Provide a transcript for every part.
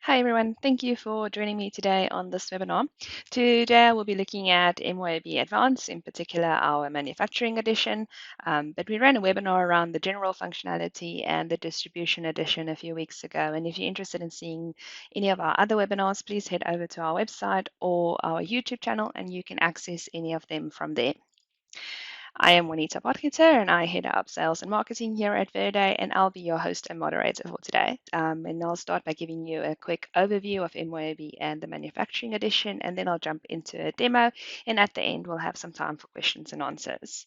Hi everyone, thank you for joining me today on this webinar. Today we'll be looking at MYOB Advanced, in particular our manufacturing edition, but we ran a webinar around the general functionality and the distribution edition a few weeks ago. And if you're interested in seeing any of our other webinars, please head over to our website or our YouTube channel and you can access any of them from there. I am Juanita Podkiter and I head up sales and marketing here at Verde, and I'll be your host and moderator for today. And I'll start by giving you a quick overview of MYOB and the manufacturing edition, and then I'll jump into a demo. And at the end, we'll have some time for questions and answers.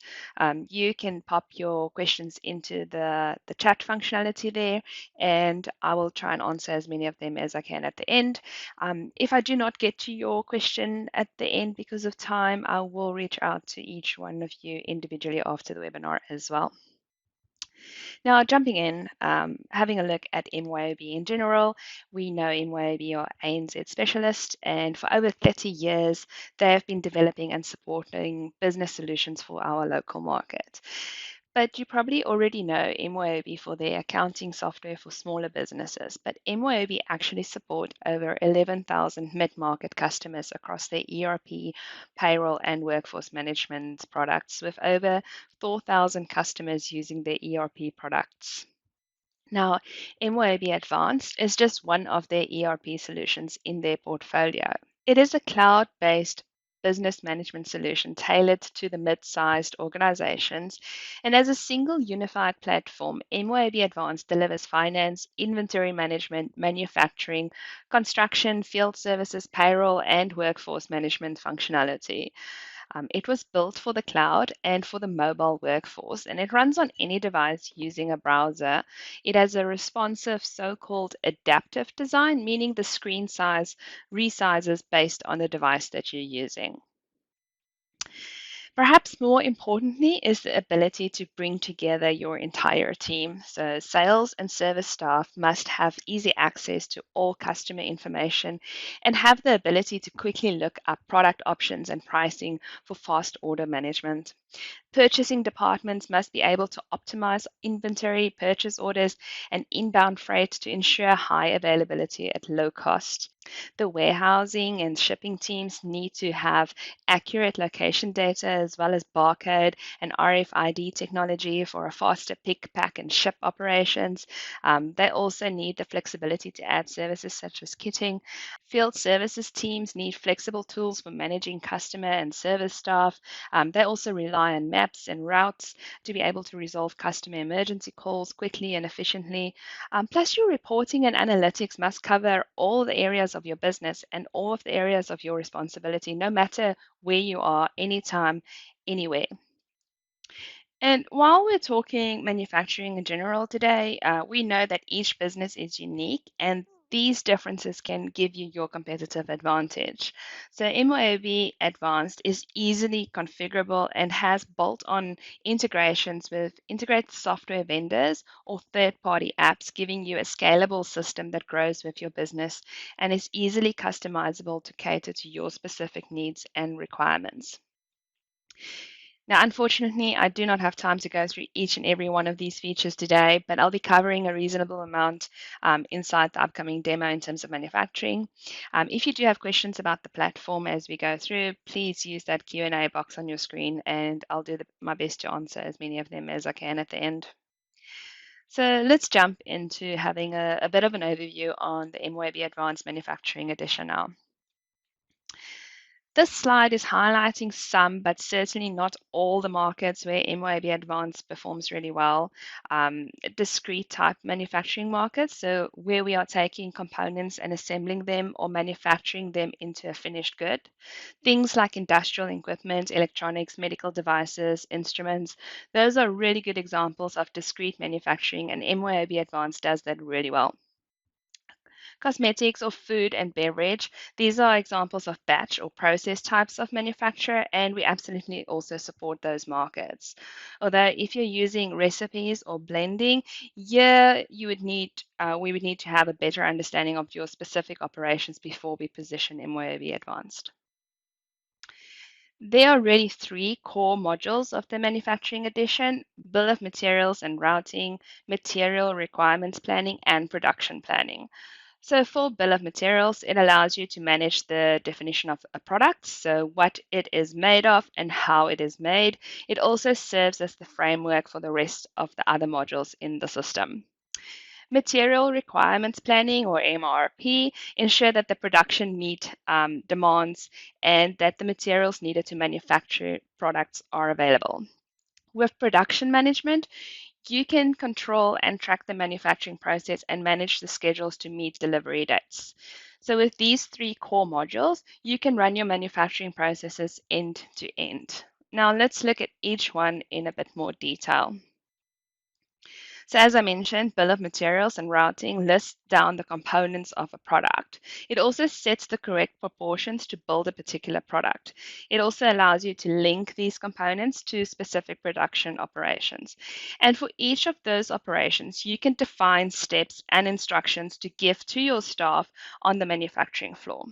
You can pop your questions into the chat functionality there, and I will try and answer as many of them as I can at the end. If I do not get to your question at the end because of time, I will reach out to each one of you individually after the webinar as well. Now, jumping in, having a look at MYOB in general, we know MYOB are ANZ specialists, and for over 30 years, they have been developing and supporting business solutions for our local market. But you probably already know MYOB for their accounting software for smaller businesses, but MYOB actually support over 11,000 mid-market customers across their ERP, payroll, and workforce management products, with over 4,000 customers using their ERP products. Now, MYOB Advanced is just one of their ERP solutions in their portfolio. It is a cloud-based business management solution tailored to the mid-sized organizations. And as a single unified platform, MYOB Advanced delivers finance, inventory management, manufacturing, construction, field services, payroll, and workforce management functionality. It was built for the cloud and for the mobile workforce, and it runs on any device using a browser. It has a responsive so-called adaptive design, meaning the screen size resizes based on the device that you're using. Perhaps more importantly is the ability to bring together your entire team. So sales and service staff must have easy access to all customer information and have the ability to quickly look up product options and pricing for fast order management. Purchasing departments must be able to optimize inventory, purchase orders, and inbound freight to ensure high availability at low cost. The warehousing and shipping teams need to have accurate location data as well as barcode and RFID technology for a faster pick, pack, and ship operations. They also need the flexibility to add services such as kitting. Field services teams need flexible tools for managing customer and service staff. They also rely on maps and routes to be able to resolve customer emergency calls quickly and efficiently. Plus, your reporting and analytics must cover all the areas of your business and all of the areas of your responsibility, no matter where you are, anytime, anywhere. And while we're talking manufacturing in general today, we know that each business is unique and these differences can give you your competitive advantage. So MYOB Advanced is easily configurable and has bolt-on integrations with integrated software vendors or third-party apps, giving you a scalable system that grows with your business and is easily customizable to cater to your specific needs and requirements. Now, unfortunately, I do not have time to go through each and every one of these features today, but I'll be covering a reasonable amount inside the upcoming demo in terms of manufacturing. If you do have questions about the platform as we go through, please use that Q&A box on your screen, and I'll do my best to answer as many of them as I can at the end. So let's jump into having a bit of an overview on the MYOB Advanced Manufacturing Edition now. This slide is highlighting some, but certainly not all the markets where MYOB Advanced performs really well. Discrete type manufacturing markets, so where we are taking components and assembling them or manufacturing them into a finished good. Things like industrial equipment, electronics, medical devices, instruments, those are really good examples of discrete manufacturing, and MYOB Advanced does that really well. Cosmetics or food and beverage. These are examples of batch or process types of manufacture, and we absolutely also support those markets. Although if you're using recipes or blending, we would need to have a better understanding of your specific operations before we position MYOB Advanced. There are really three core modules of the manufacturing edition: bill of materials and routing, material requirements planning, and production planning. So for bill of materials, it allows you to manage the definition of a product, so what it is made of and how it is made. It also serves as the framework for the rest of the other modules in the system. Material requirements planning, or MRP, ensure that the production meet demands and that the materials needed to manufacture products are available. With production management, you can control and track the manufacturing process and manage the schedules to meet delivery dates. So with these three core modules, you can run your manufacturing processes end to end. Now let's look at each one in a bit more detail. So as I mentioned, bill of materials and routing lists down the components of a product. It also sets the correct proportions to build a particular product. It also allows you to link these components to specific production operations. And for each of those operations, you can define steps and instructions to give to your staff on the manufacturing floor.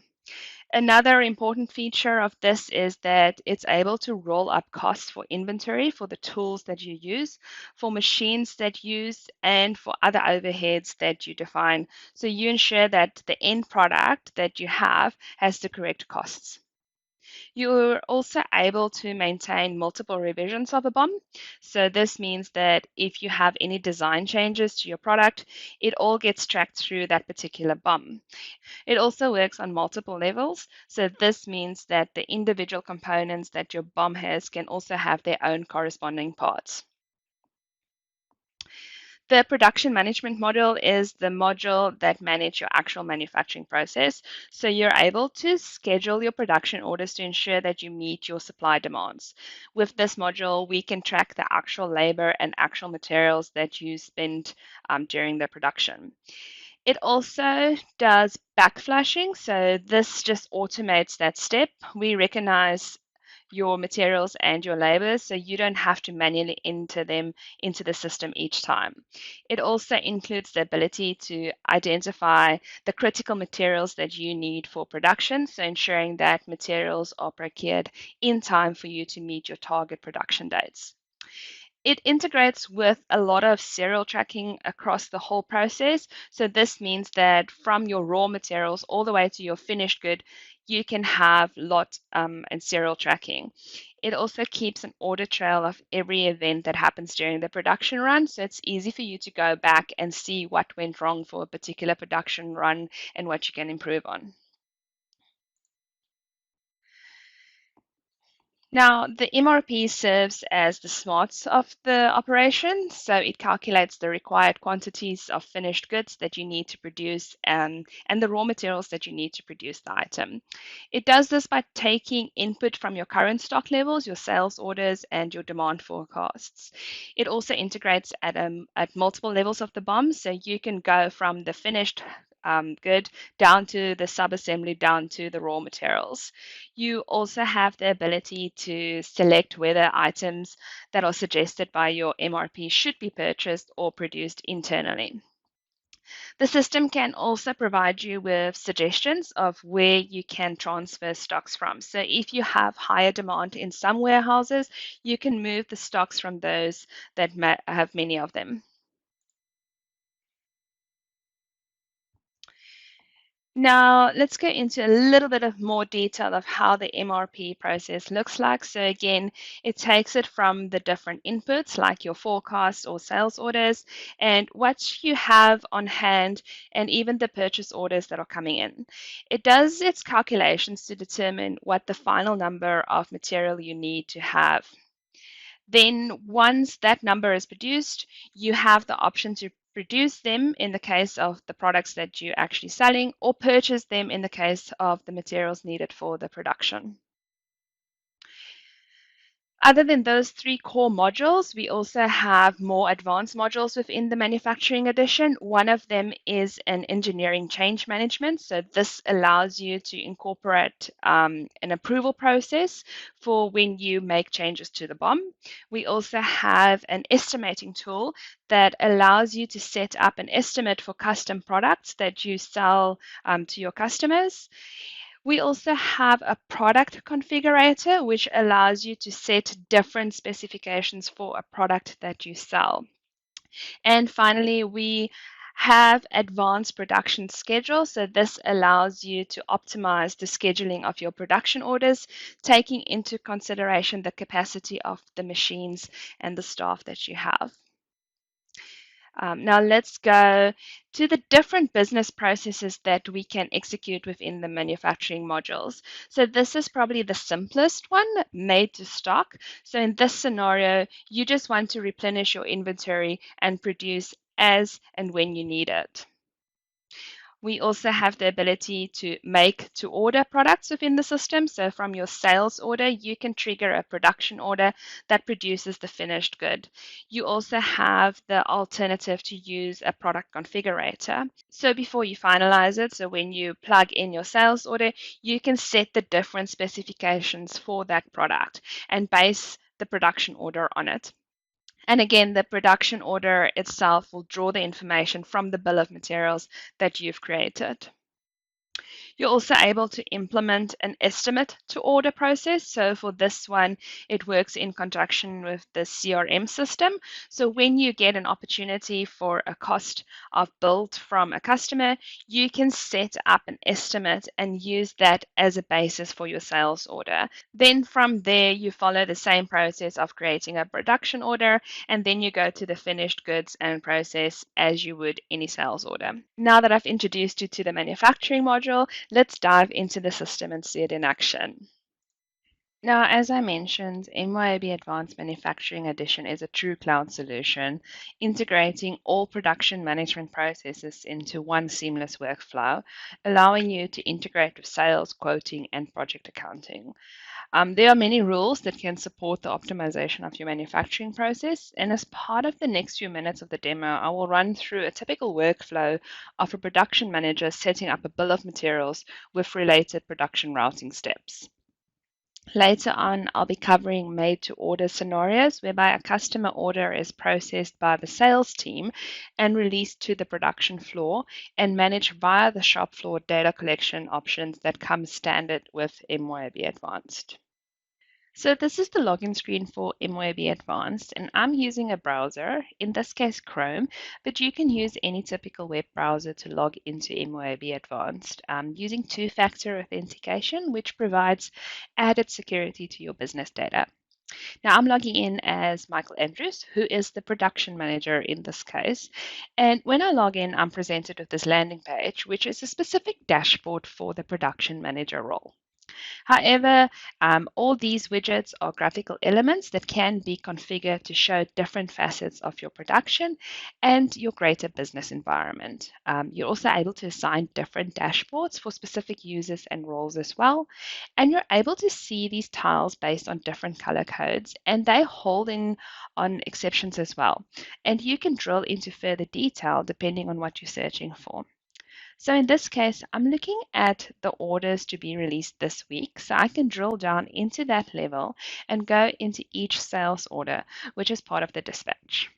Another important feature of this is that it's able to roll up costs for inventory, for the tools that you use, for machines that you use, and for other overheads that you define. So you ensure that the end product that you have has the correct costs. You're also able to maintain multiple revisions of a BOM. So this means that if you have any design changes to your product, it all gets tracked through that particular BOM. It also works on multiple levels. So this means that the individual components that your BOM has can also have their own corresponding parts. The production management module is the module that manages your actual manufacturing process. So you're able to schedule your production orders to ensure that you meet your supply demands. With this module, we can track the actual labor and actual materials that you spend during the production. It also does backflashing, so this just automates that step. We recognize your materials and your labor, so you don't have to manually enter them into the system each time. It also includes the ability to identify the critical materials that you need for production, so ensuring that materials are procured in time for you to meet your target production dates. It integrates with a lot of serial tracking across the whole process. So this means that from your raw materials all the way to your finished good, you can have lot and serial tracking. It also keeps an audit trail of every event that happens during the production run. So it's easy for you to go back and see what went wrong for a particular production run and what you can improve on. Now, the MRP serves as the smarts of the operation, so it calculates the required quantities of finished goods that you need to produce and the raw materials that you need to produce the item. It does this by taking input from your current stock levels, your sales orders, and your demand forecasts. It also integrates at multiple levels of the BOM, so you can go from the finished good down to the sub-assembly, down to the raw materials. You also have the ability to select whether items that are suggested by your MRP should be purchased or produced internally. The system can also provide you with suggestions of where you can transfer stocks from. So if you have higher demand in some warehouses, you can move the stocks from those that have many of them. Now, let's go into a little bit of more detail of how the MRP process looks like. So again, it takes it from the different inputs like your forecast or sales orders and what you have on hand and even the purchase orders that are coming in. It does its calculations to determine what the final number of material you need to have. Then once that number is produced, you have the option to produce them in the case of the products that you're actually selling or purchase them in the case of the materials needed for the production. Other than those three core modules, we also have more advanced modules within the manufacturing edition. One of them is an engineering change management. So this allows you to incorporate an approval process for when you make changes to the BOM. We also have an estimating tool that allows you to set up an estimate for custom products that you sell to your customers. We also have a product configurator, which allows you to set different specifications for a product that you sell. And finally, we have advanced production schedules. So this allows you to optimize the scheduling of your production orders, taking into consideration the capacity of the machines and the staff that you have. Now let's go to the different business processes that we can execute within the manufacturing modules. So this is probably the simplest one, made to stock. So in this scenario, you just want to replenish your inventory and produce as and when you need it. We also have the ability to make to order products within the system. So from your sales order, you can trigger a production order that produces the finished good. You also have the alternative to use a product configurator. So before you finalize it, so when you plug in your sales order, you can set the different specifications for that product and base the production order on it. And again, the production order itself will draw the information from the bill of materials that you've created. You're also able to implement an estimate to order process. So for this one, it works in conjunction with the CRM system. So when you get an opportunity for a cost of build from a customer, you can set up an estimate and use that as a basis for your sales order. Then from there, you follow the same process of creating a production order, and then you go to the finished goods and process as you would any sales order. Now that I've introduced you to the manufacturing module, let's dive into the system and see it in action. Now, as I mentioned, MYOB Advanced Manufacturing Edition is a true cloud solution, integrating all production management processes into one seamless workflow, allowing you to integrate with sales, quoting, and project accounting. There are many rules that can support the optimization of your manufacturing process. And as part of the next few minutes of the demo, I will run through a typical workflow of a production manager setting up a bill of materials with related production routing steps. Later on, I'll be covering made to order scenarios whereby a customer order is processed by the sales team and released to the production floor and managed via the shop floor data collection options that come standard with MYOB Advanced. So this is the login screen for MYOB Advanced, and I'm using a browser, in this case Chrome, but you can use any typical web browser to log into MYOB Advanced using two-factor authentication, which provides added security to your business data. Now I'm logging in as Michael Andrews, who is the production manager in this case. And when I log in, I'm presented with this landing page, which is a specific dashboard for the production manager role. However, all these widgets are graphical elements that can be configured to show different facets of your production and your greater business environment. You're also able to assign different dashboards for specific users and roles as well. And you're able to see these tiles based on different color codes, and they hold in on exceptions as well. And you can drill into further detail depending on what you're searching for. So in this case, I'm looking at the orders to be released this week. So I can drill down into that level and go into each sales order, which is part of the dispatch.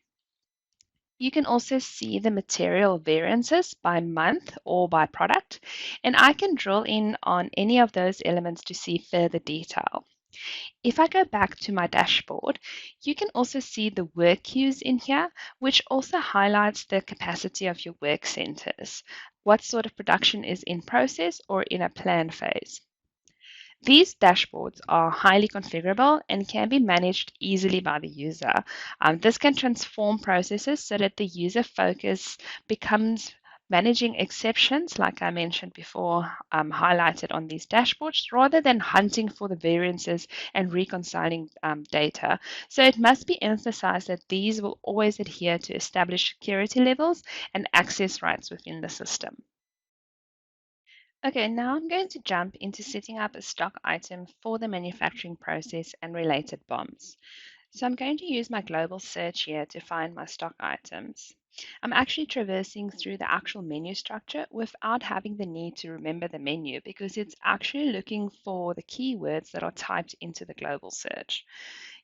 You can also see the material variances by month or by product, and I can drill in on any of those elements to see further detail. If I go back to my dashboard, you can also see the work queues in here, which also highlights the capacity of your work centers, what sort of production is in process or in a plan phase. These dashboards are highly configurable and can be managed easily by the user. This can transform processes so that the user focus becomes managing exceptions, like I mentioned before, highlighted on these dashboards, rather than hunting for the variances and reconciling data. So it must be emphasized that these will always adhere to established security levels and access rights within the system. Okay, now I'm going to jump into setting up a stock item for the manufacturing process and related BOMs. So I'm going to use my global search here to find my stock items. I'm actually traversing through the actual menu structure without having the need to remember the menu because it's actually looking for the keywords that are typed into the global search.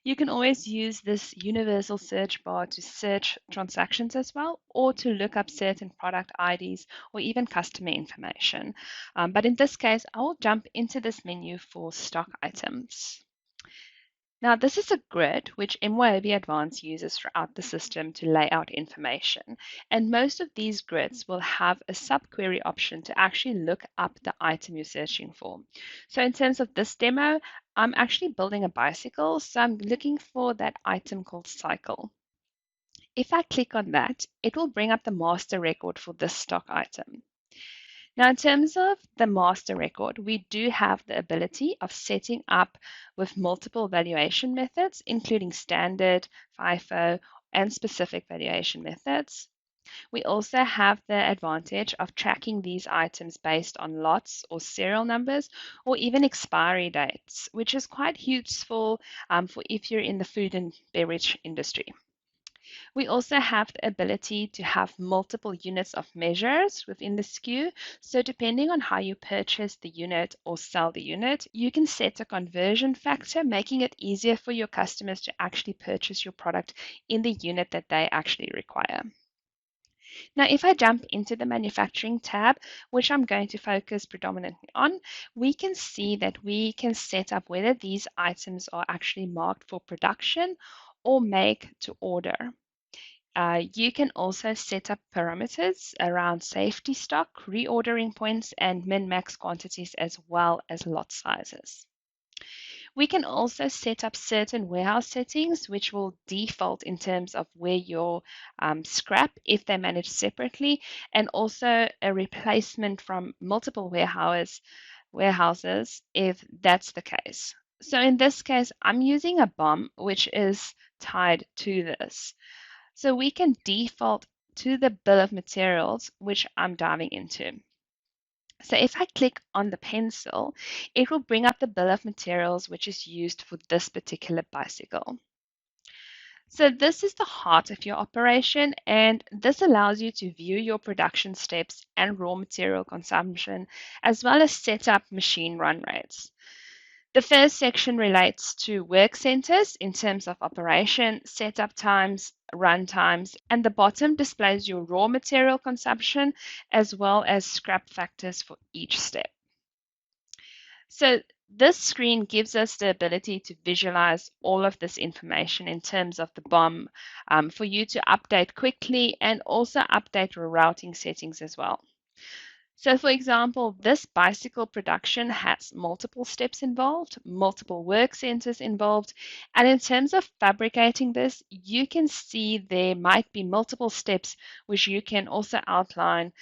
You can always use this universal search bar to search transactions as well, or to look up certain product IDs or even customer information. But in this case, I will jump into this menu for stock items. Now, this is a grid which MYOB Advance uses throughout the system to lay out information. And most of these grids will have a subquery option to actually look up the item you're searching for. So in terms of this demo, I'm actually building a bicycle, so I'm looking for that item called cycle. If I click on that, it will bring up the master record for this stock item. Now, in terms of the master record, we do have the ability of setting up with multiple valuation methods, including standard, FIFO, and specific valuation methods. We also have the advantage of tracking these items based on lots or serial numbers or even expiry dates, which is quite useful for if you're in the food and beverage industry. We also have the ability to have multiple units of measures within the SKU. So depending on how you purchase the unit or sell the unit, you can set a conversion factor, making it easier for your customers to actually purchase your product in the unit that they actually require. Now, if I jump into the manufacturing tab, which I'm going to focus predominantly on, we can see that we can set up whether these items are actually marked for production or make to order. You can also set up parameters around safety stock, reordering points, and min-max quantities as well as lot sizes. We can also set up certain warehouse settings, which will default in terms of where your scrap, if they're managed separately, and also a replacement from multiple warehouses, if that's the case. So in this case, I'm using a BOM, which is tied to this. So we can default to the bill of materials, which I'm diving into. So if I click on the pencil, it will bring up the bill of materials, which is used for this particular bicycle. So this is the heart of your operation, and this allows you to view your production steps and raw material consumption, as well as set up machine run rates. The first section relates to work centers in terms of operation, setup times, run times, and the bottom displays your raw material consumption as well as scrap factors for each step. So this screen gives us the ability to visualize all of this information in terms of the BOM for you to update quickly and also update your routing settings as well. So for example, this bicycle production has multiple steps involved, multiple work centers involved, and in terms of fabricating this, you can see there might be multiple steps which you can also outline,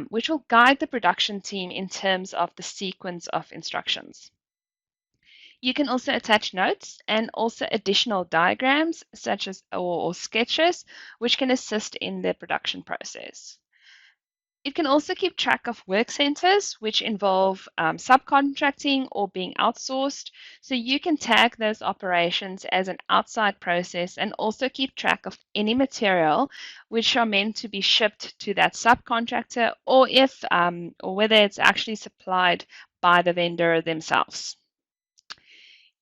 which will guide the production team in terms of the sequence of instructions. You can also attach notes and also additional diagrams such as or sketches, which can assist in the production process. It can also keep track of work centers, which involve subcontracting or being outsourced. So you can tag those operations as an outside process and also keep track of any material which are meant to be shipped to that subcontractor or if or whether it's actually supplied by the vendor themselves.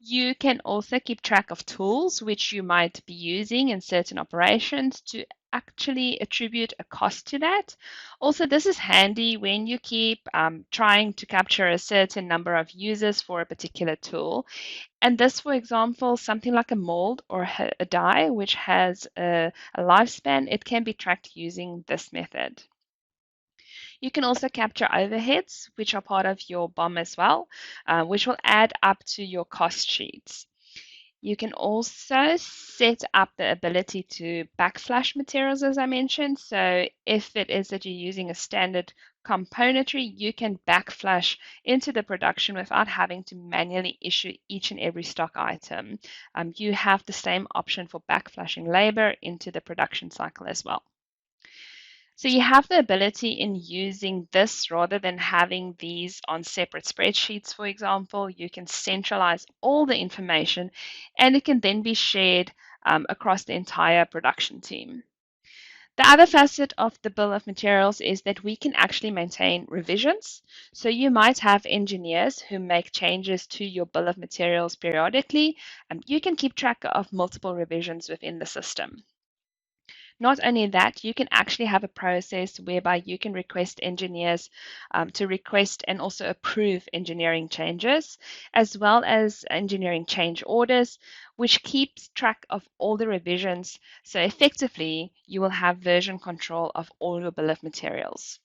You can also keep track of tools which you might be using in certain operations to actually attribute a cost to that. Also, this is handy when you keep trying to capture a certain number of users for a particular tool. And this, for example, something like a mold or a die, which has a lifespan, it can be tracked using this method. You can also capture overheads, which are part of your BOM as well, which will add up to your cost sheets. You can also set up the ability to backflash materials, as I mentioned. So if it is that you're using a standard componentry, you can backflash into the production without having to manually issue each and every stock item. You have the same option for backflashing labor into the production cycle as well. So you have the ability in using this rather than having these on separate spreadsheets, for example, you can centralize all the information and it can then be shared across the entire production team. The other facet of the bill of materials is that we can actually maintain revisions. So you might have engineers who make changes to your bill of materials periodically, and you can keep track of multiple revisions within the system. Not only that, you can actually have a process whereby you can request engineers to request and also approve engineering changes, as well as engineering change orders, which keeps track of all the revisions. So effectively, you will have version control of all your bill of materials.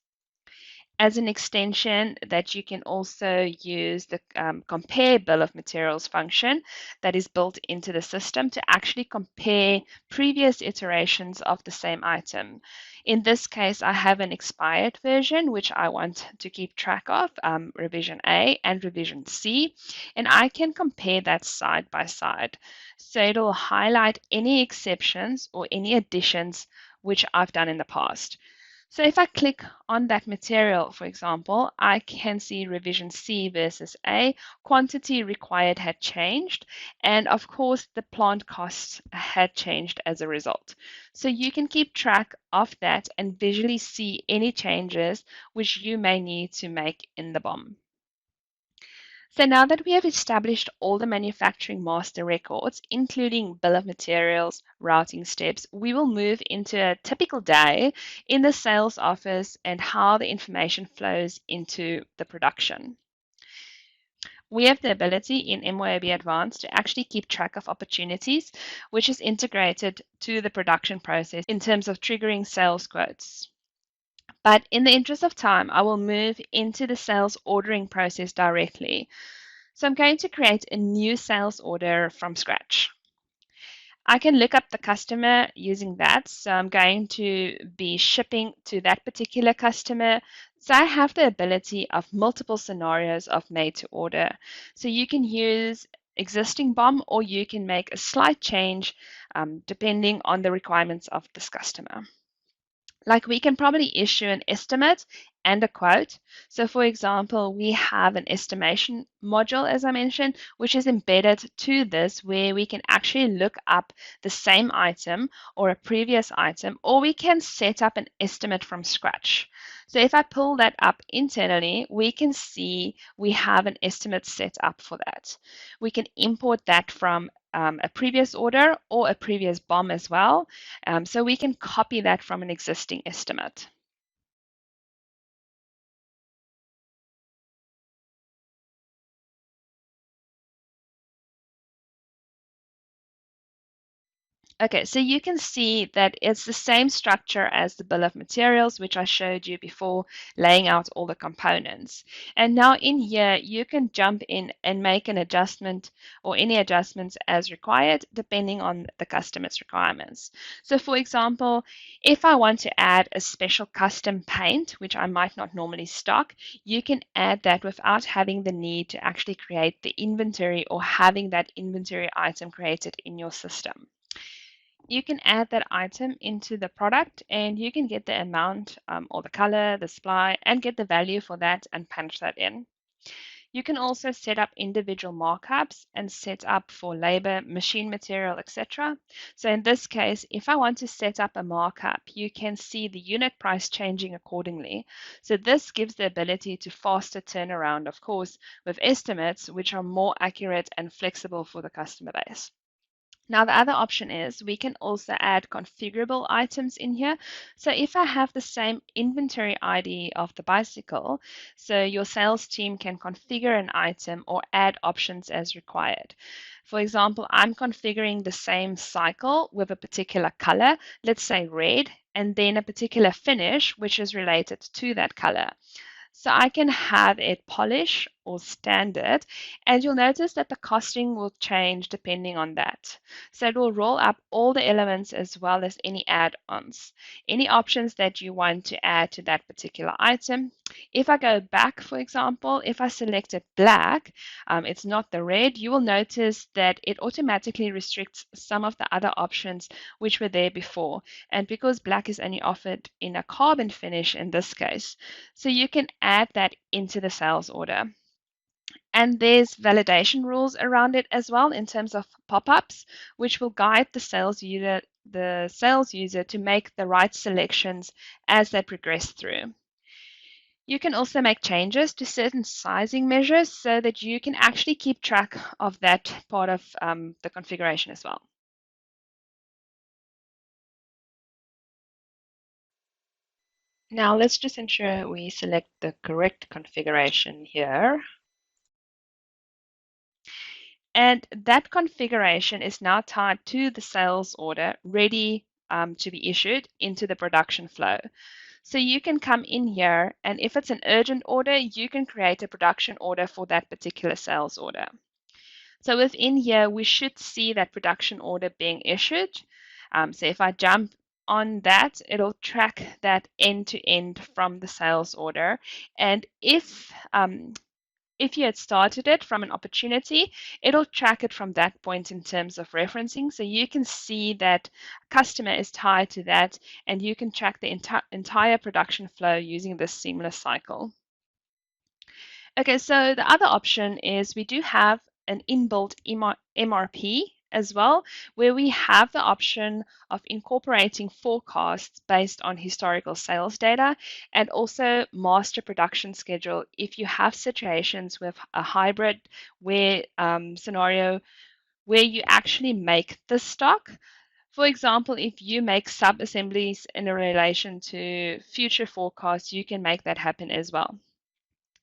As an extension, that you can also use the compare bill of materials function that is built into the system to actually compare previous iterations of the same item. In this case, I have an expired version, which I want to keep track of, revision A and revision C, and I can compare that side by side. So it'll highlight any exceptions or any additions which I've done in the past. So if I click on that material, for example, I can see revision C versus A, quantity required had changed, and of course the plant costs had changed as a result. So you can keep track of that and visually see any changes which you may need to make in the BOM. So now that we have established all the manufacturing master records, including bill of materials, routing steps, we will move into a typical day in the sales office and how the information flows into the production. We have the ability in MYOB Advanced to actually keep track of opportunities, which is integrated to the production process in terms of triggering sales quotes. But in the interest of time, I will move into the sales ordering process directly. So I'm going to create a new sales order from scratch. I can look up the customer using that. So I'm going to be shipping to that particular customer. So I have the ability of multiple scenarios of made to order. So you can use existing BOM or you can make a slight change depending on the requirements of this customer. Like we can probably issue an estimate and a quote. So for example, we have an estimation module, as I mentioned, which is embedded to this where we can actually look up the same item or a previous item, or we can set up an estimate from scratch. So if I pull that up internally, we can see we have an estimate set up for that. We can import that from a previous order or a previous BOM as well. So we can copy that from an existing estimate. Okay, so you can see that it's the same structure as the bill of materials, which I showed you before, laying out all the components. And now in here, you can jump in and make an adjustment or any adjustments as required, depending on the customer's requirements. So for example, if I want to add a special custom paint, which I might not normally stock, you can add that without having the need to actually create the inventory or having that inventory item created in your system. You can add that item into the product and you can get the amount or the color, the supply, and get the value for that and punch that in. You can also set up individual markups and set up for labor, machine material, etc. So in this case, if I want to set up a markup, you can see the unit price changing accordingly. So this gives the ability to faster turnaround, of course, with estimates which are more accurate and flexible for the customer base. Now, the other option is we can also add configurable items in here. So if I have the same inventory ID of the bicycle, so your sales team can configure an item or add options as required. For example, I'm configuring the same cycle with a particular color, let's say red, and then a particular finish which is related to that color. So I can have it polish or standard, and you'll notice that the costing will change depending on that. So it will roll up all the elements as well as any add-ons, any options that you want to add to that particular item. If I go back, for example, if I selected black, it's not the red, you will notice that it automatically restricts some of the other options which were there before. And because black is only offered in a carbon finish in this case, so you can add that into the sales order. And there's validation rules around it as well in terms of pop-ups, which will guide the sales user to make the right selections as they progress through. You can also make changes to certain sizing measures so that you can actually keep track of that part of the configuration as well. Now let's just ensure we select the correct configuration here. And that configuration is now tied to the sales order ready to be issued into the production flow. So you can come in here, and if it's an urgent order, you can create a production order for that particular sales order. So within here, we should see that production order being issued. So if I jump on that, it'll track that end to end from the sales order. And if you had started it from an opportunity, it'll track it from that point in terms of referencing. So you can see that customer is tied to that, and you can track the entire production flow using this seamless cycle. Okay, so the other option is we do have an inbuilt MRP as well, where we have the option of incorporating forecasts based on historical sales data and also master production schedule if you have situations with a hybrid where scenario where you actually make the stock. For example, if you make sub-assemblies in relation to future forecasts, you can make that happen as well.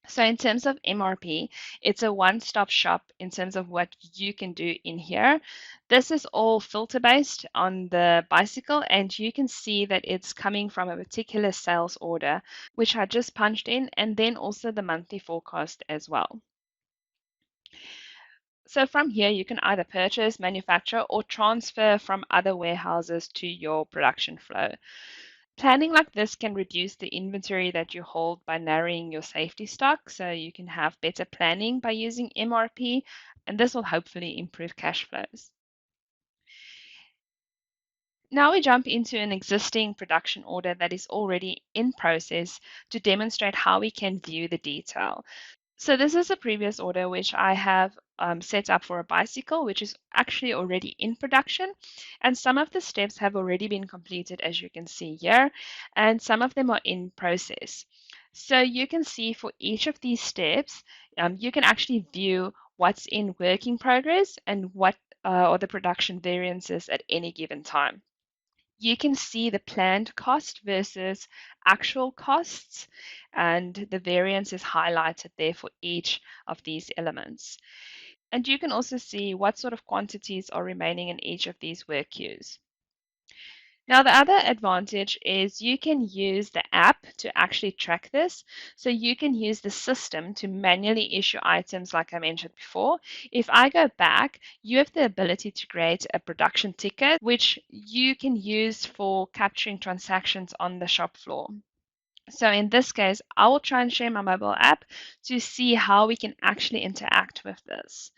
So in terms of MRP, it's a one-stop shop in terms of what you can do in here. This is all filter based on the bicycle, and you can see that it's coming from a particular sales order, which I just punched in, and then also the monthly forecast as well. So from here, you can either purchase, manufacture, or transfer from other warehouses to your production flow. Planning like this can reduce the inventory that you hold by narrowing your safety stock, so you can have better planning by using MRP, and this will hopefully improve cash flows. Now we jump into an existing production order that is already in process to demonstrate how we can view the detail. So this is a previous order which I have set up for a bicycle, which is actually already in production. And some of the steps have already been completed, as you can see here, and some of them are in process. So you can see for each of these steps, you can actually view what's in work in progress and what are the production variances at any given time. You can see the planned cost versus actual costs, and the variance is highlighted there for each of these elements. And you can also see what sort of quantities are remaining in each of these work queues. Now, the other advantage is you can use the app to actually track this. So you can use the system to manually issue items like I mentioned before. If I go back, you have the ability to create a production ticket, which you can use for capturing transactions on the shop floor. So in this case, I will try and share my mobile app to see how we can actually interact with this.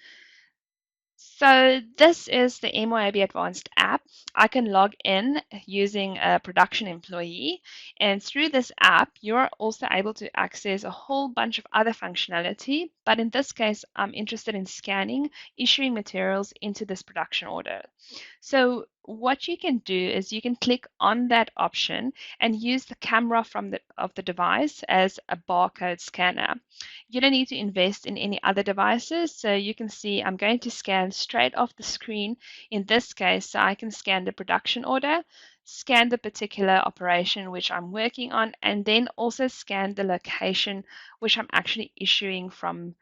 So this is the MYOB Advanced app. I can log in using a production employee, and through this app, you're also able to access a whole bunch of other functionality. But in this case, I'm interested in scanning, issuing materials into this production order. So what you can do is you can click on that option and use the camera of the device as a barcode scanner. You don't need to invest in any other devices. So you can see I'm going to scan straight off the screen. In this case, so I can scan the production order, scan the particular operation which I'm working on, and then also scan the location which I'm actually issuing from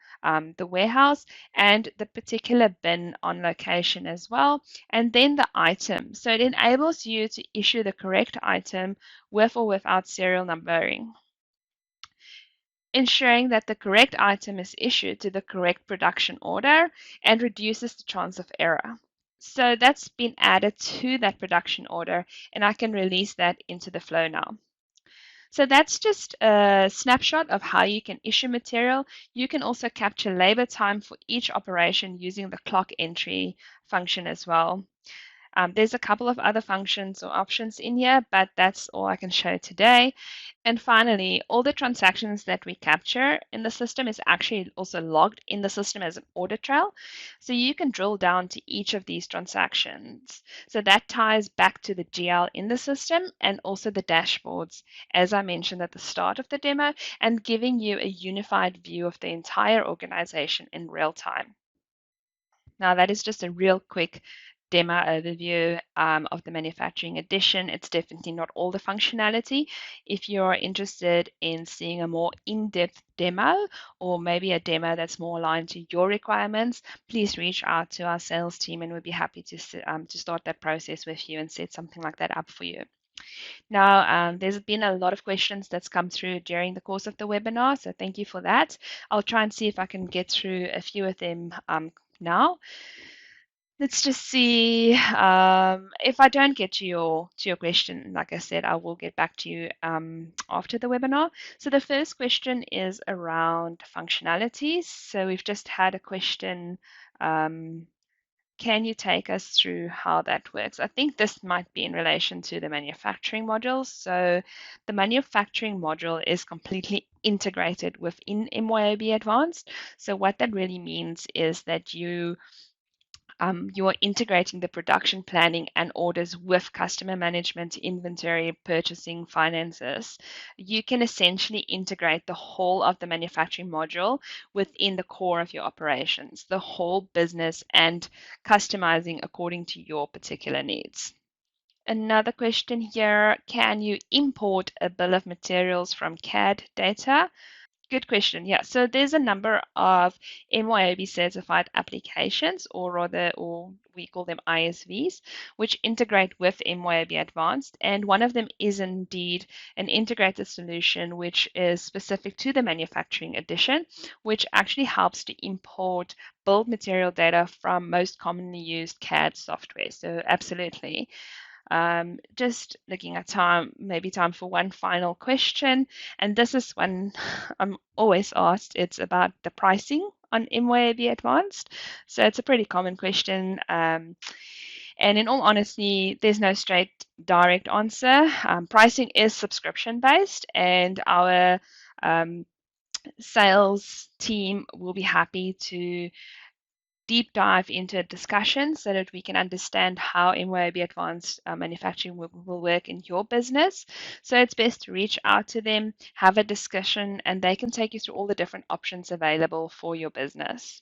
the warehouse and the particular bin on location as well, and then the item. So it enables you to issue the correct item with or without serial numbering, ensuring that the correct item is issued to the correct production order and reduces the chance of error. So that's been added to that production order, and I can release that into the flow now. So that's just a snapshot of how you can issue material. You can also capture labor time for each operation using the clock entry function as well. There's a couple of other functions or options in here, but that's all I can show today. And finally, all the transactions that we capture in the system is actually also logged in the system as an audit trail. So you can drill down to each of these transactions. So that ties back to the GL in the system and also the dashboards, as I mentioned at the start of the demo, and giving you a unified view of the entire organization in real time. Now, that is just a real quick demo overview of the manufacturing edition. It's definitely not all the functionality. If you're interested in seeing a more in-depth demo, or maybe a demo that's more aligned to your requirements, please reach out to our sales team and we'll be happy to start that process with you and set something like that up for you. Now, there's been a lot of questions that's come through during the course of the webinar, so thank you for that. I'll try and see if I can get through a few of them now. Let's just see if I don't get to your question. Like I said, I will get back to you after the webinar. So the first question is around functionalities. So we've just had a question. Can you take us through how that works? I think this might be in relation to the manufacturing module. So the manufacturing module is completely integrated within MYOB Advanced. So what that really means is that you are integrating the production planning and orders with customer management, inventory, purchasing, finances. You can essentially integrate the whole of the manufacturing module within the core of your operations, the whole business, and customizing according to your particular needs. Another question here, can you import a bill of materials from CAD data? Good question. Yeah, so there's a number of MYOB certified applications, or we call them ISVs, which integrate with MYOB Advanced. And one of them is indeed an integrated solution, which is specific to the manufacturing edition, which actually helps to import build material data from most commonly used CAD software. So absolutely. Just looking at time, maybe time for one final question. And this is one I'm always asked. It's about the pricing on MYOB Advanced. So it's a pretty common question. And in all honesty, there's no straight direct answer. Pricing is subscription based, and our sales team will be happy to deep dive into a discussion so that we can understand how MYOB Advanced Manufacturing will work in your business. So it's best to reach out to them, have a discussion, and they can take you through all the different options available for your business.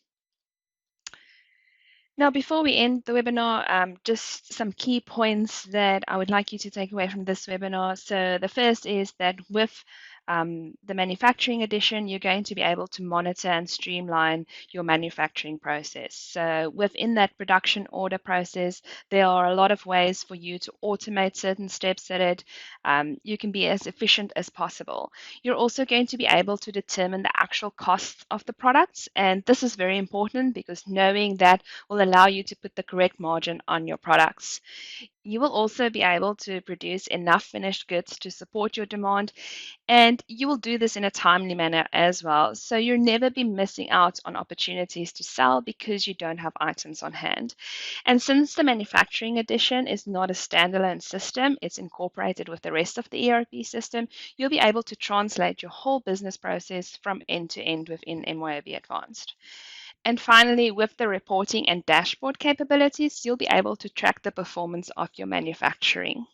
Now, before we end the webinar, just some key points that I would like you to take away from this webinar. So the first is that with the manufacturing edition, you're going to be able to monitor and streamline your manufacturing process. So within that production order process, there are a lot of ways for you to automate certain steps so that you can be as efficient as possible. You're also going to be able to determine the actual costs of the products. And this is very important because knowing that will allow you to put the correct margin on your products. You will also be able to produce enough finished goods to support your demand, and you will do this in a timely manner as well. So you'll never be missing out on opportunities to sell because you don't have items on hand. And since the manufacturing edition is not a standalone system, it's incorporated with the rest of the ERP system, you'll be able to translate your whole business process from end to end within MYOB Advanced. And finally, with the reporting and dashboard capabilities, you'll be able to track the performance of your manufacturing.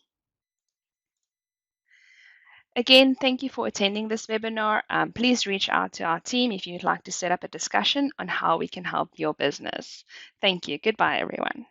Again, thank you for attending this webinar. Please reach out to our team if you'd like to set up a discussion on how we can help your business. Thank you. Goodbye, everyone.